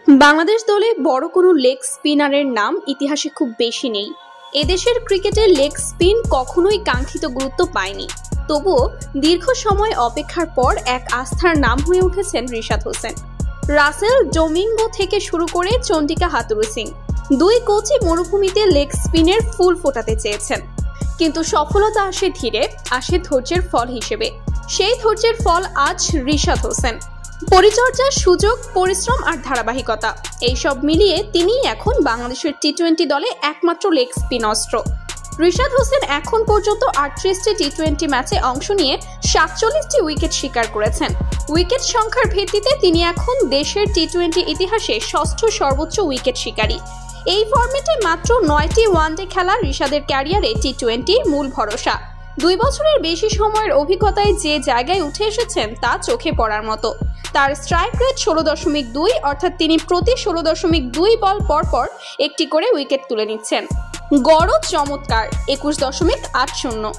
বাংলাদেশ দলে বড় কোনো লেগ স্পিনারের নাম ইতিহাসে খুব বেশি নেই। এদেশের ক্রিকেটের লেগ স্পিন কখনোই কাঙ্ক্ষিত গুরুত্ব পায়নি। তবুও দীর্ঘ সময় অপেক্ষার পর এক আস্থার নাম হয়ে উঠেছেন রিশাদ হোসেন। রাসেল ডোমিঙ্গো থেকে শুরু করে চন্ডিকা হাথুরু সিং, দুই কোচই মরুভূমিতে লেগ স্পিনের ফুল ফোটাতে চেয়েছেন। কিন্তু সফলতা আসে ধীরে, আসে ধৈর্যের ফল হিসেবে। সেই ধৈর্যের ফল আজ রিশাদ হোসেন। পরিচর্যার সুযোগ, পরিশ্রম আর ধারাবাহিকতা, এইসব মিলিয়ে তিনিই এখন বাংলাদেশের টি-20 দলে একমাত্র লেগ স্পিন অস্ত্র। রিশাদ হোসেন এখন পর্যন্ত 38টি টি-20 ম্যাচে অংশ নিয়ে 47টি উইকেট শিকার করেছেন। উইকেট সংখ্যার ভিত্তিতে তিনি এখন দেশের টি-20 ইতিহাসে ষষ্ঠ সর্বোচ্চ উইকেট শিকারী। এই ফরম্যাটে মাত্র 9টি ওয়ানডে খেলা রিশাদের ক্যারিয়ারে টি-20 মূল ভরসা। 2 বছরের বেশি সময়ের অভিজ্ঞতায় যে জায়গায় উঠে এসেছেন তা চোখে পড়ার মতো। তার স্ট্রাইক রেট 16.2, অর্থাৎ তিনি প্রতি 16.2 বল পরপর একটি করে উইকেট তুলে নিচ্ছেন। গড় চমৎকার 21.80।